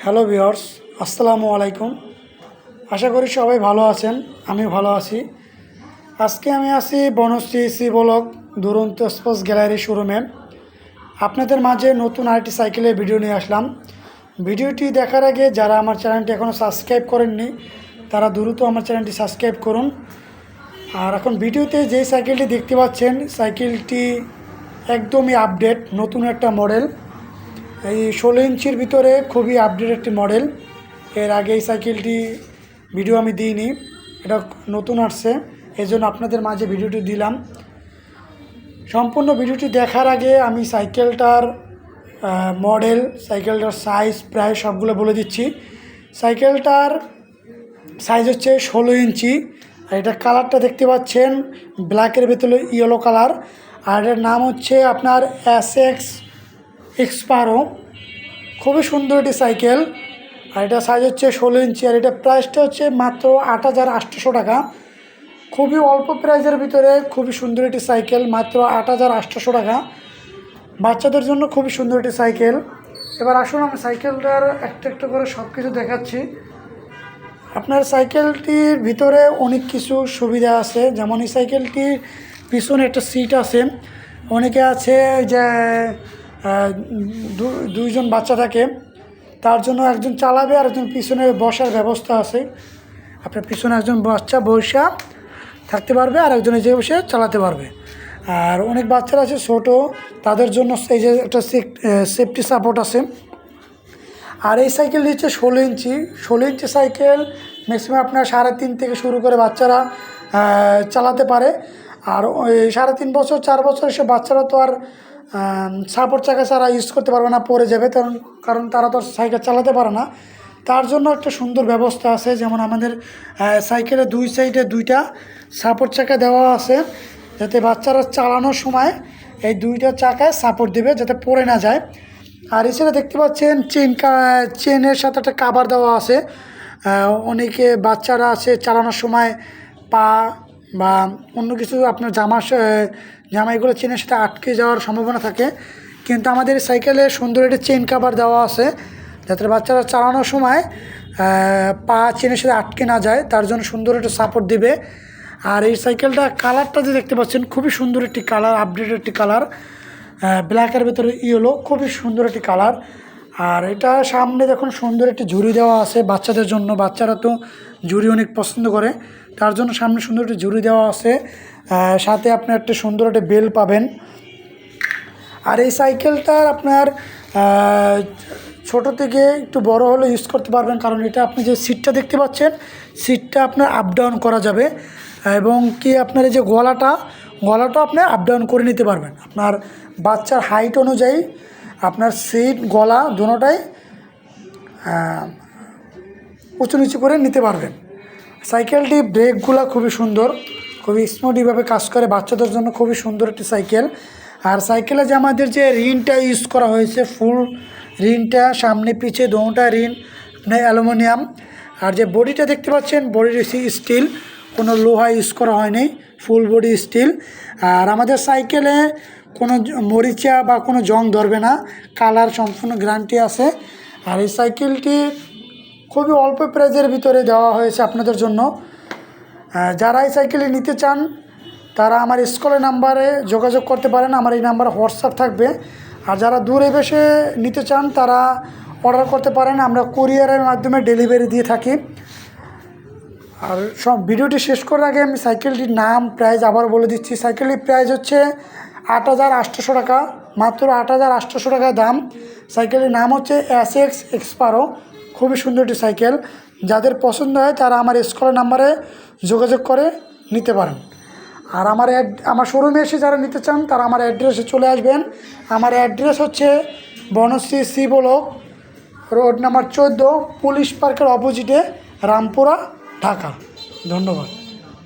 Hello viewers, আসসালামু আলাইকুম। আশা করি সবাই ভালো আছেন, আমি ভালো আছি। আজকে আমি আছি বনশ্রী সি ব্লক দুরন্ত স্পোর্টস গ্যালারি শোরুমে। আপনাদের মাঝে নতুন আরেকটি সাইকেলের ভিডিও নিয়ে আসলাম। ভিডিওটি দেখার আগে যারা আমার চ্যানেলটি এখনও সাবস্ক্রাইব করেননি তারা দ্রুত আমার চ্যানেলটি সাবস্ক্রাইব করুন। আর এখন ভিডিওতে যেই সাইকেলটি দেখতে পাচ্ছেন, সাইকেলটি একদমই আপডেট, নতুন একটা মডেল। এই 16 ইঞ্চির ভিতরে খুবই আপডেট একটি মডেল। এর আগে এই সাইকেলটি ভিডিও আমি দিইনি, এটা নতুন আসছে, এই জন্য আপনাদের মাঝে ভিডিওটি দিলাম। সম্পূর্ণ ভিডিওটি দেখার আগে আমি সাইকেলটার মডেল, সাইকেলটার সাইজ প্রায় সবগুলো বলে দিচ্ছি। সাইকেলটার সাইজ হচ্ছে 16 ইঞ্চি। আর এটা কালারটা দেখতে পাচ্ছেন ব্ল্যাকের ভেতরে ইয়েলো কালার। আর এর নাম হচ্ছে আপনার SX এক্সপারো। খুবই সুন্দর একটি সাইকেল। আর এটা সাইজ হচ্ছে 16 ইঞ্চি। আর এটা প্রাইসটা হচ্ছে মাত্র 8,800 টাকা। খুবই অল্প প্রাইসের ভিতরে খুবই সুন্দর একটি সাইকেল, মাত্র 8,800 টাকা। বাচ্চাদের জন্য খুবই সুন্দর একটি সাইকেল। এবার আসুন আমি সাইকেলটার একটা একটা করে সব কিছু দেখাচ্ছি। আপনার সাইকেলটির ভিতরে অনেক কিছু সুবিধা আছে, যেমন এই সাইকেলটির পিছনে একটা সিট আছে। অনেকে আছে যে দুইজন বাচ্চা থাকে, তার জন্য একজন চালাবে আর একজন পিছনে বসার ব্যবস্থা আছে। আপনার পিছনে একজন বাচ্চা বসা থাকতে পারবে আর একজন এই যে বসে চালাতে পারবে। আর অনেক বাচ্চারা আছে ছোটো, তাদের জন্য এই যে একটা সেফটি সাপোর্ট আছে। আর এই সাইকেলটি হচ্ছে 16 ইঞ্চি। 16 ইঞ্চি সাইকেল ম্যাক্সিমাম আপনার 3.5 থেকে শুরু করে বাচ্চারা চালাতে পারে। আর ওই 3.5 বছর 4 বছর এসব বাচ্চারা তো আর সাপোর্ট চাকা ছাড়া ইউজ করতে পারবে না, পড়ে যাবে, কারণ তারা তো সাইকেল চালাতে পারে না। তার জন্য একটা সুন্দর ব্যবস্থা আছে, যেমন আমাদের সাইকেলের দুই সাইডে দুইটা সাপোর্ট চাকা দেওয়া আছে, যাতে বাচ্চারা চালানোর সময় এই দুইটা চাকায় সাপোর্ট দেবে, যাতে পড়ে না যায়। আর এছাড়া দেখতে পাচ্ছেন চেনের সাথে একটা কাভার দেওয়া আছে। অনেকে বাচ্চারা আছে চালানোর সময় পা বা অন্য কিছু আপনার জামাইগুলো চেনের সাথে আটকে যাওয়ার সম্ভাবনা থাকে, কিন্তু আমাদের সাইকেলে সুন্দর একটা চেন কাভার দেওয়া আছে, যাতে বাচ্চারা চালানোর সময় পা চেনের সাথে আটকে না যায়, তার জন্য সুন্দর একটা সাপোর্ট দিবে। আর এই সাইকেলটা কালারটা যে দেখতে পাচ্ছেন খুবই সুন্দর একটি কালার, আপডেট একটি কালার, ব্ল্যাকের ভেতরে ইয়েলো, খুবই সুন্দর একটি কালার। আর এটা সামনে দেখুন সুন্দর একটি ঝুড়ি দেওয়া আছে বাচ্চাদের জন্য। বাচ্চারা তো ঝুড়ি অনেক পছন্দ করে, তার জন্য সামনে সুন্দর একটি ঝুড়ি দেওয়া আছে। সাথে আপনি একটা সুন্দর একটা বেল পাবেন। আর এই সাইকেলটার আপনার ছোট থেকে একটু বড় হলে ইউজ করতে পারবেন, কারণ এটা আপনি যে সিটটা দেখতে পাচ্ছেন, সিটটা আপনার আপ ডাউন করা যাবে। এবং কি আপনার এই যে গলাটা আপনি আপ ডাউন করে নিতে পারবেন। আপনার বাচ্চার হাইট অনুযায়ী আপনার সিট গলা দুটোটাই উঁচু নিচু করে নিতে পারবেন। সাইকেলটি ব্রেকগুলো খুবই সুন্দর, খুবই স্মুথভাবে কাজ করে, বাচ্চাদের জন্য খুবই সুন্দর একটি সাইকেল। আর সাইকেলে যে আমাদের যে রিনটা ইউজ করা হয়েছে, ফুল রিনটা সামনে পিছে দোনোটা রিন অ্যালুমিনিয়াম। আর যে বডিটা দেখতে পাচ্ছেন, বডির স্টিল, কোনো লোহা ইউজ করা হয়নি, ফুল বডি স্টিল। আর আমাদের সাইকেলে কোনো মরিচা বা কোনো জং ধরবে না, কালার সম্পূর্ণ গ্যারান্টি আছে। আর এই সাইকেলটি খুবই অল্প প্রাইজের ভিতরে দেওয়া হয়েছে আপনাদের জন্য। যারা এই সাইকেলটি নিতে চান তারা আমার স্কুলের নাম্বারে যোগাযোগ করতে পারেন, আমার এই নাম্বারে হোয়াটসঅ্যাপ থাকবে। আর যারা দূরে বসে নিতে চান তারা অর্ডার করতে পারেন, আমরা কুরিয়ারের মাধ্যমে ডেলিভারি দিয়ে থাকি। আর সব ভিডিওটি শেষ করার আগে আমি সাইকেলটির নাম, প্রাইস আবার বলে দিচ্ছি। সাইকেলটির প্রাইস হচ্ছে 8,800 টাকা, মাত্র 8,800 টাকা দাম। সাইকেলের নাম হচ্ছে SX এক্সপারো। খুবই সুন্দর একটি সাইকেল। যাদের পছন্দ হয় তারা আমার স্কুলের নাম্বারে যোগাযোগ করে নিতে পারেন। আর আমার শোরুমে এসে যারা নিতে চান তারা আমার অ্যাড্রেসে চলে আসবেন। আমার অ্যাড্রেস হচ্ছে Banasree C block, road number 14, police পার্কের অপোজিটে, রামপুরা, ঢাকা। ধন্যবাদ।